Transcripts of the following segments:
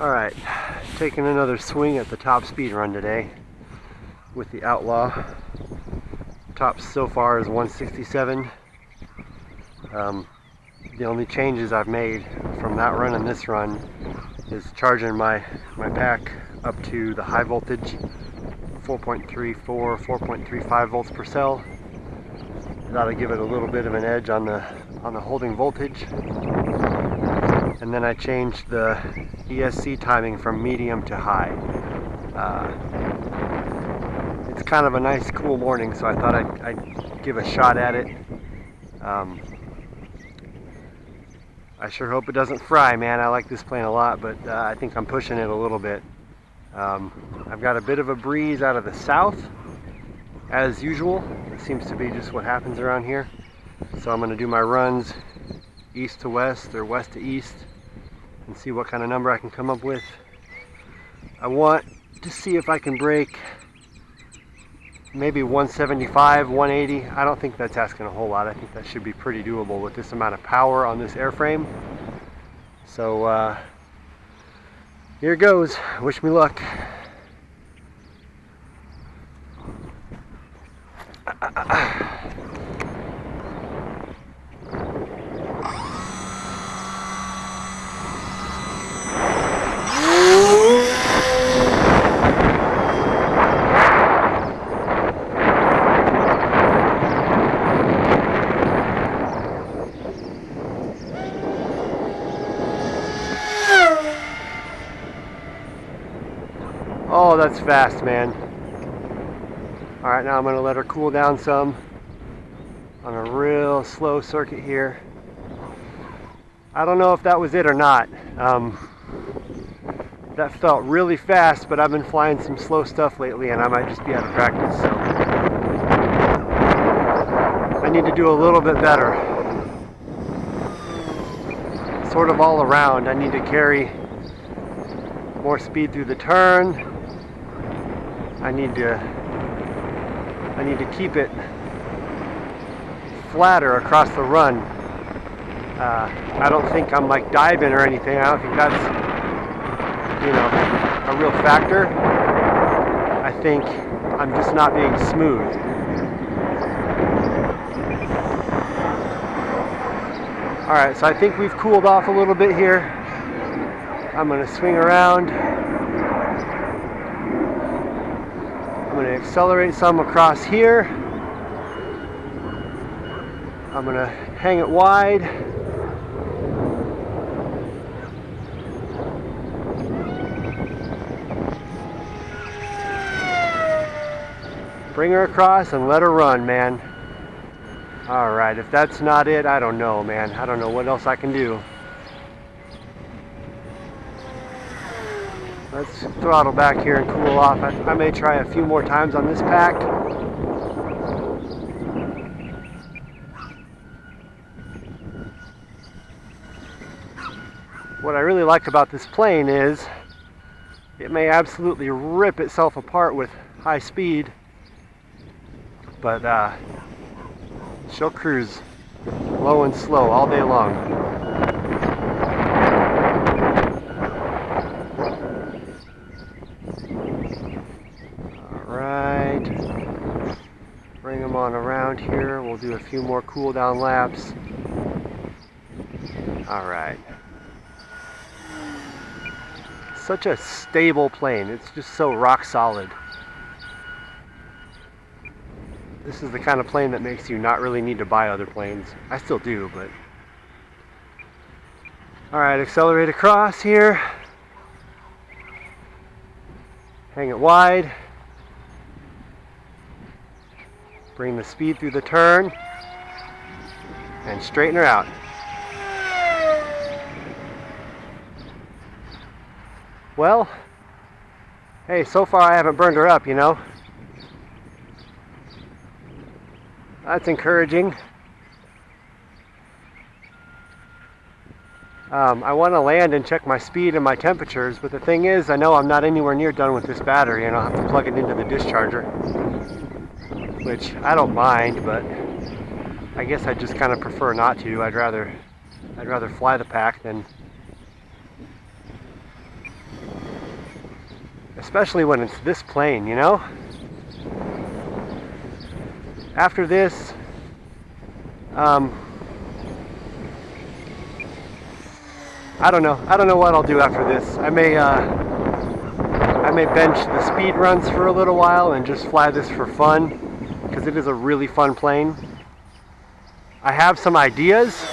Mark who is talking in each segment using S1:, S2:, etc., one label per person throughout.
S1: Alright, taking another swing at the top speed run today with the Outlaw. Top so far is 167. The only changes I've made from that run and this run is charging my pack up to the high voltage, 4.34, 4.35 volts per cell. That'll give it a little bit of an edge on the holding voltage. And then I changed the ESC timing from medium to high. It's kind of a nice cool morning, so I thought I'd give a shot at it. I sure hope it doesn't fry, man. I like this plane a lot, but I think I'm pushing it a little bit. I've got a bit of a breeze out of the south, as usual. It seems to be just what happens around here. So I'm going to do my runs east to west or west to east and see what kind of number I can come up with. I want to see if I can break maybe 175, 180. I don't think that's asking a whole lot. I think that should be pretty doable with this amount of power on this airframe. So here goes. Wish me luck. Oh, that's fast, man. Alright, now I'm going to let her cool down some on a real slow circuit here. I don't know if that was it or not. That felt really fast, but I've been flying some slow stuff lately and I might just be out of practice, so I need to do a little bit better. Sort of all around, I need to carry more speed through the turn. I need to keep it flatter across the run. I don't think I'm like diving or anything. I don't think that's, a real factor. I think I'm just not being smooth. Alright, so I think we've cooled off a little bit here. I'm going to swing around. I'm going to accelerate some across here. I'm going to hang it wide. Bring her across and let her run, man. Alright, if that's not it, I don't know, man. I don't know what else I can do. Let's throttle back here and cool off. I may try a few more times on this pack. What I really like about this plane is it may absolutely rip itself apart with high speed, but she'll cruise low and slow all day long. Bring them on around here. We'll do a few more cool down laps. Alright. Such a stable plane. It's just so rock solid. This is the kind of plane that makes you not really need to buy other planes. I still do, but... Alright, accelerate across here. Hang it wide. Bring the speed through the turn and straighten her out. Well, hey, so far I haven't burned her up, you know. That's encouraging. I want to land and check my speed and my temperatures, but the thing is, I know I'm not anywhere near done with this battery and I'll have to plug it into the discharger. Which I don't mind, but I guess I just kind of prefer not to. I'd rather fly the pack than especially when it's this plain, you know? After this, I don't know what I'll do after this. I may bench the speed runs for a little while and just fly this for fun, because it is a really fun plane. I have some ideas.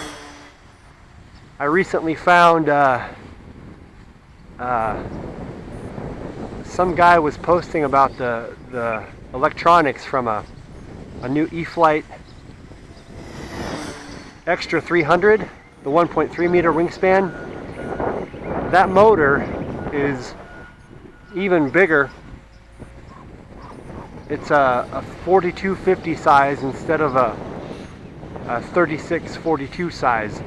S1: I recently found some guy was posting about the electronics from a new E-flite Extra 300, the 1.3 meter wingspan. That motor is even bigger. It's a 4250 size instead of a 3642 size,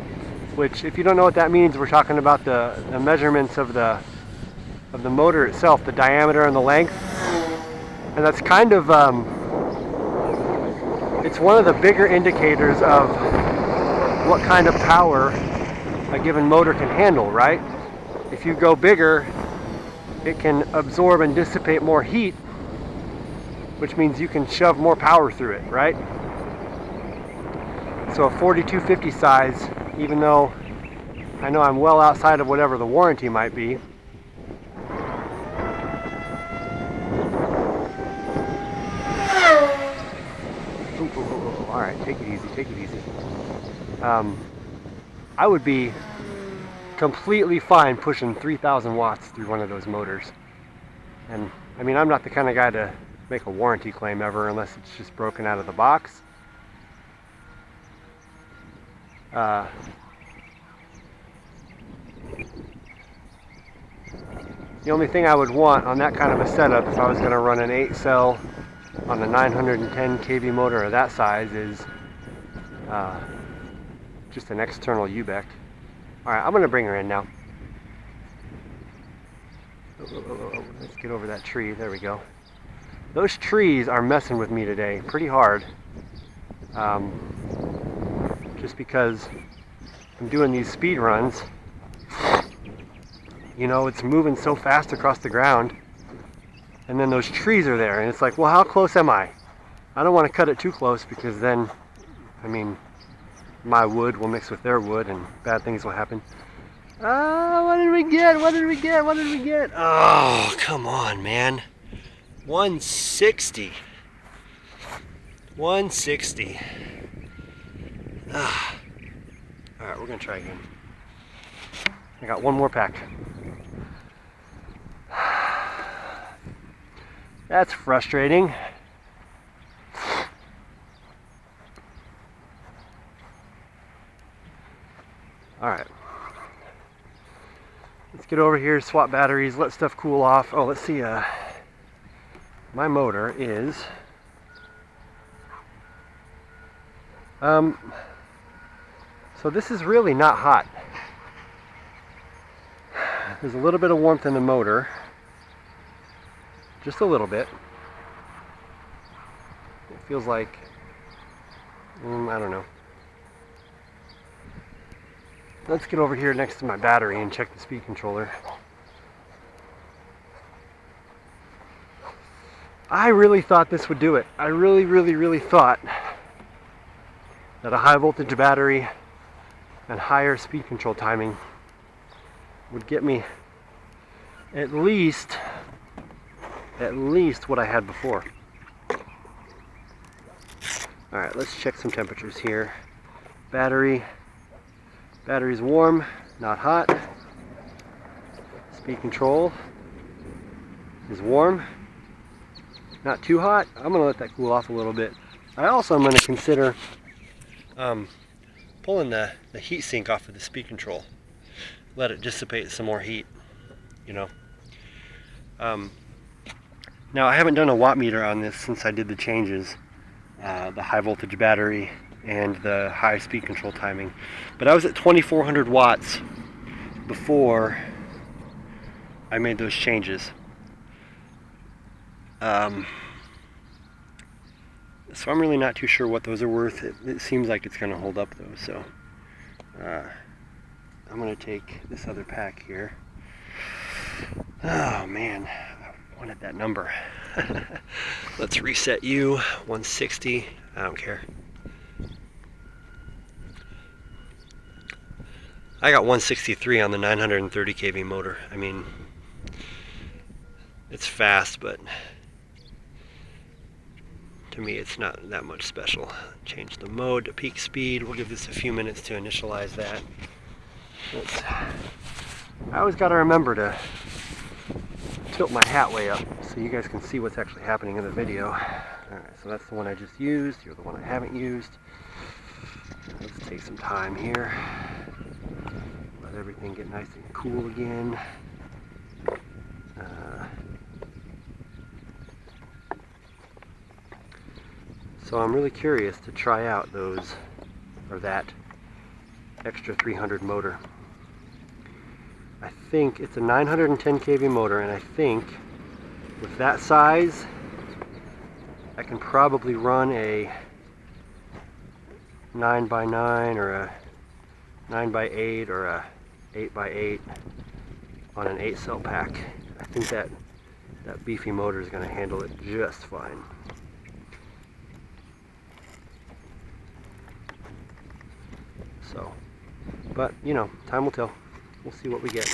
S1: which, if you don't know what that means, we're talking about the measurements of the motor itself, the diameter and the length. And that's kind of it's one of the bigger indicators of what kind of power a given motor can handle, right? If you go bigger, it can absorb and dissipate more heat, which means you can shove more power through it, right? So a 4250 size, even though I know I'm well outside of whatever the warranty might be, all right, take it easy, take it easy. I would be completely fine pushing 3,000 watts through one of those motors. And I mean, I'm not the kind of guy to make a warranty claim ever unless it's just broken out of the box. The only thing I would want on that kind of a setup, if I was going to run an 8-cell on a 910 kV motor of that size, is just an external UBEC. Alright, I'm going to bring her in now. Let's get over that tree. There we go. Those trees are messing with me today pretty hard. Just because I'm doing these speed runs. You know, it's moving so fast across the ground. And then those trees are there. And it's like, well, how close am I? I don't want to cut it too close, because then, I mean, my wood will mix with their wood and bad things will happen. What did we get? What did we get? What did we get? Oh, come on, man. 160. 160. Alright, we're going to try again. I got one more pack. That's frustrating. Alright. Let's get over here, swap batteries, let stuff cool off. Oh, let's see. My motor is... So this is really not hot. There's a little bit of warmth in the motor. Just a little bit. It feels like... I don't know. Let's get over here next to my battery and check the speed controller. I really thought this would do it. I really thought that a high voltage battery and higher speed control timing would get me at least what I had before. Alright, let's check some temperatures here. Battery's warm, not hot. Speed control is warm, not too hot. I'm going to let that cool off a little bit. I also am going to consider pulling the heat sink off of the speed control. Let it dissipate some more heat, you know. Now, I haven't done a watt meter on this since I did the changes, the high voltage battery and the high speed control timing. But I was at 2400 watts before I made those changes. So I'm really not too sure what those are worth. It seems like it's going to hold up though, so I'm going to take this other pack here. Oh man, wanted that number. Let's reset you, 160, I don't care. I got 163 on the 930 kV motor. I mean, it's fast, but to me it's not that much special. Change the mode to peak speed. We'll give this a few minutes to initialize that. I always got to remember to tilt my hat way up so you guys can see what's actually happening in the video. Alright, so that's the one I just used. You're the one I haven't used. Let's take some time here. Let everything get nice and cool again. So I'm really curious to try out those, or that extra 300 motor. I think it's a 910 kV motor, and I think with that size I can probably run a 9x9 or a 9x8 or a 8x8 on an 8-cell pack. I think that beefy motor is going to handle it just fine. So, but you know, time will tell. We'll see what we get.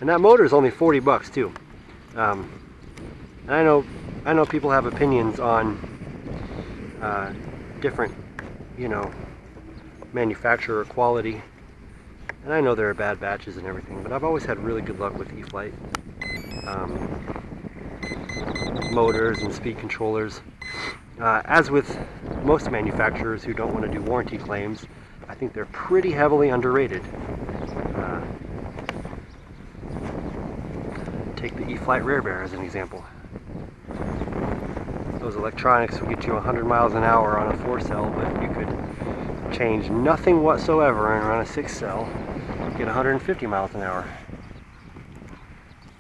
S1: And that motor is only 40 bucks too. And I know people have opinions on different, you know, manufacturer quality. And I know there are bad batches and everything, but I've always had really good luck with E-flite motors and speed controllers. As with most manufacturers who don't want to do warranty claims, I think they're pretty heavily underrated. Take the E-flite rear bear as an example. Those electronics will get you 100 miles an hour on a 4-cell, but you could change nothing whatsoever and run a 6-cell, get 150 miles an hour.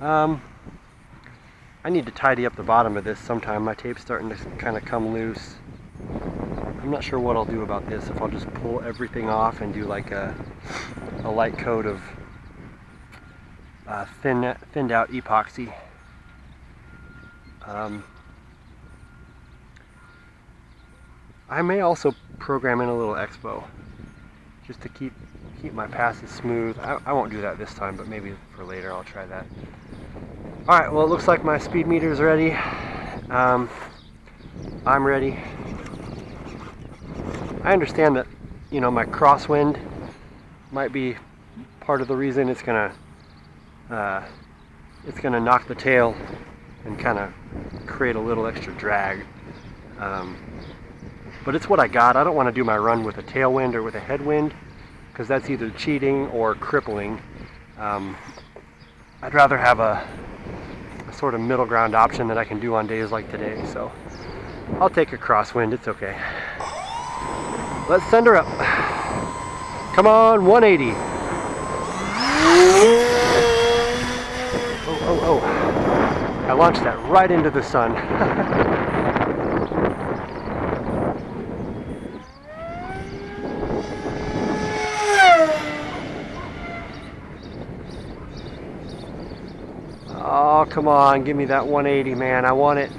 S1: I need to tidy up the bottom of this sometime. My tape's starting to kind of come loose. I'm not sure what I'll do about this, if I'll just pull everything off and do like a light coat of thinned out epoxy. I may also program in a little expo just to keep my passes smooth. I won't do that this time, but maybe for later I'll try that. Alright, well, it looks like my speed meter is ready. I'm ready. I understand that, you know, my crosswind might be part of the reason it's gonna knock the tail and kind of create a little extra drag. But it's what I got. I don't want to do my run with a tailwind or with a headwind, because that's either cheating or crippling. I'd rather have a sort of middle ground option that I can do on days like today. So I'll take a crosswind. It's okay. Let's send her up. Come on, 180. Oh. I launched that right into the sun. Oh, come on, give me that 180, man. I want it.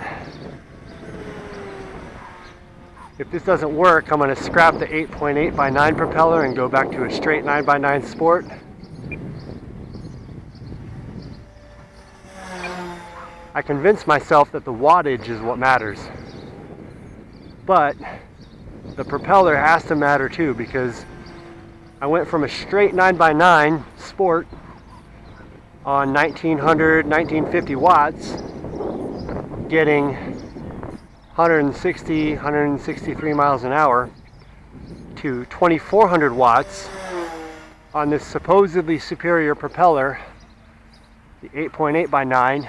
S1: If this doesn't work, I'm going to scrap the 8.8x9 propeller and go back to a straight 9x9 Sport. I convinced myself that the wattage is what matters. But the propeller has to matter too, because I went from a straight 9x9 Sport on 1900, 1950 watts, getting 160, 163 miles an hour, to 2400 watts on this supposedly superior propeller, the 8.8x9,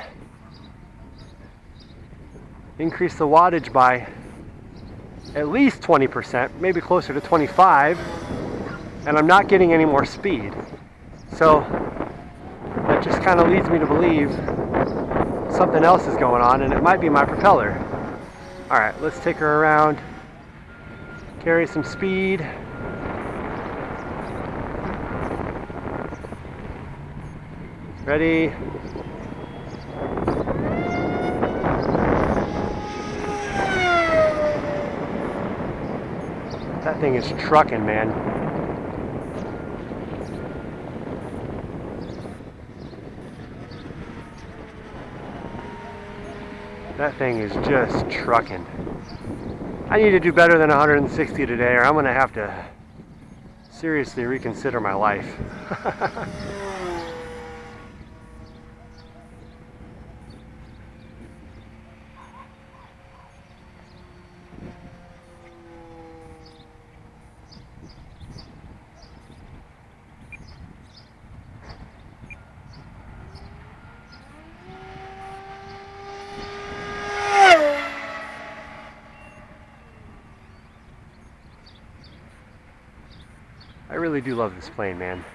S1: increased the wattage by at least 20%, maybe closer to 25, and I'm not getting any more speed. So that just kind of leads me to believe something else is going on, and it might be my propeller. Alright, let's take her around, carry some speed. Ready? That thing is trucking, man. That thing is just trucking. I need to do better than 160 today, or I'm gonna have to seriously reconsider my life. I really do love this plane, man.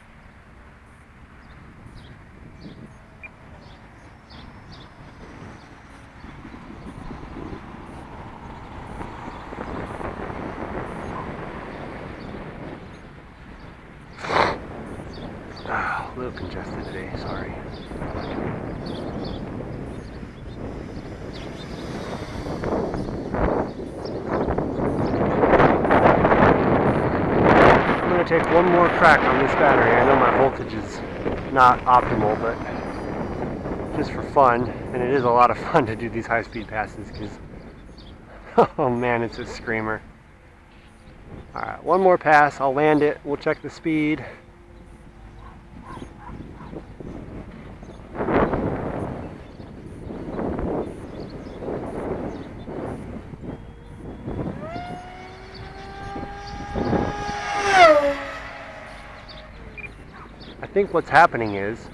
S1: A little congested today, sorry. Take one more crack on this battery. I know my voltage is not optimal, but just for fun, and it is a lot of fun to do these high-speed passes because, oh man, it's a screamer. Alright, one more pass, I'll land it, we'll check the speed. I think what's happening is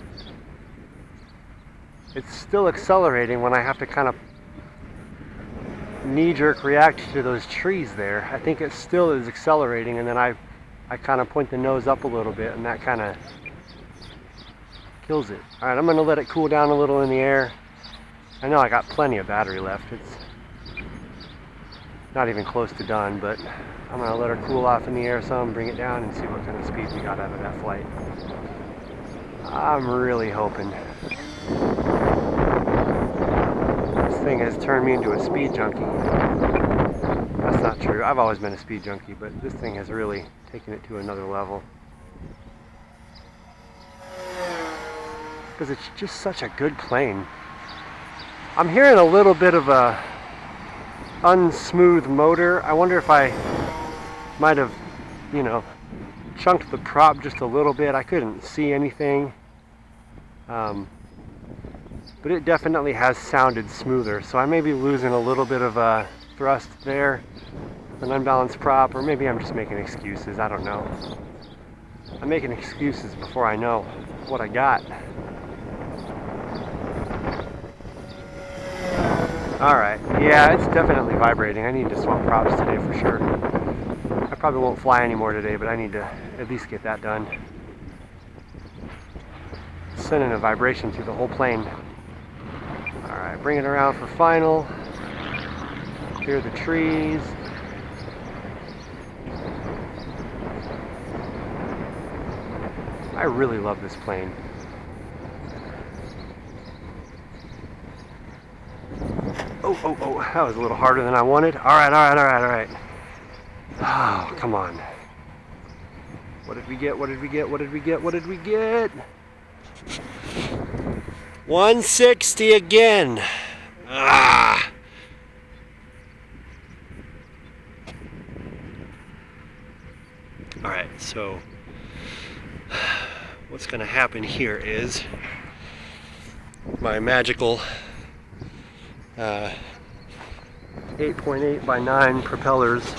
S1: it's still accelerating when I have to kind of knee-jerk react to those trees there. I think it still is accelerating, and then I kind of point the nose up a little bit, and that kind of kills it. Alright, I'm going to let it cool down a little in the air. I know I got plenty of battery left. It's not even close to done, but I'm going to let her cool off in the air some, bring it down, and see what kind of speed we got out of that flight. I'm really hoping. This thing has turned me into a speed junkie. That's not true. I've always been a speed junkie, but this thing has really taken it to another level. Because it's just such a good plane. I'm hearing a little bit of a unsmooth motor. I wonder if I might have, you know, chunked the prop just a little bit. I couldn't see anything. But it definitely has sounded smoother, so I may be losing a little bit of thrust there, an unbalanced prop, or maybe I'm just making excuses. I don't know. I'm making excuses before I know what I got. Alright, yeah, it's definitely vibrating. I need to swap props today for sure. I probably won't fly anymore today, but I need to at least get that done. Sending a vibration through the whole plane. Alright, bring it around for final. Clear the trees. I really love this plane. Oh, that was a little harder than I wanted. Alright. Oh, come on. What did we get? 160 again. Ah. Alright, so what's going to happen here is my magical 8.8 by 9 propellers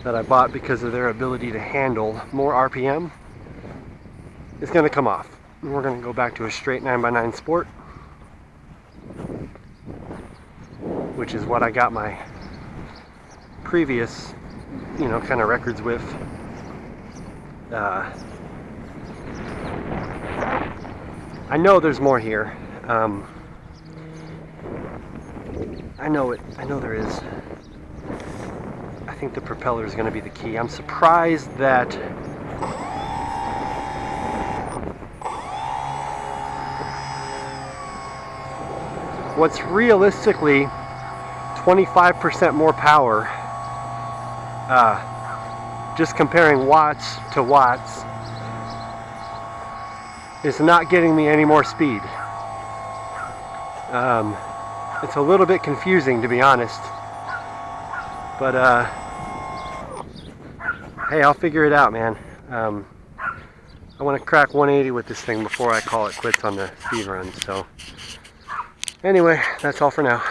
S1: that I bought because of their ability to handle more RPM is going to come off. And we're going to go back to a straight 9x9 Sport, which is what I got my previous, you know, kind of records with. I know there's more here. I know there is. I think the propeller is going to be the key. I'm surprised that what's realistically 25% more power just comparing watts to watts is not getting me any more speed. It's a little bit confusing, to be honest, but hey, I'll figure it out, man. I want to crack 180 with this thing before I call it quits on the speed run. So anyway, that's all for now.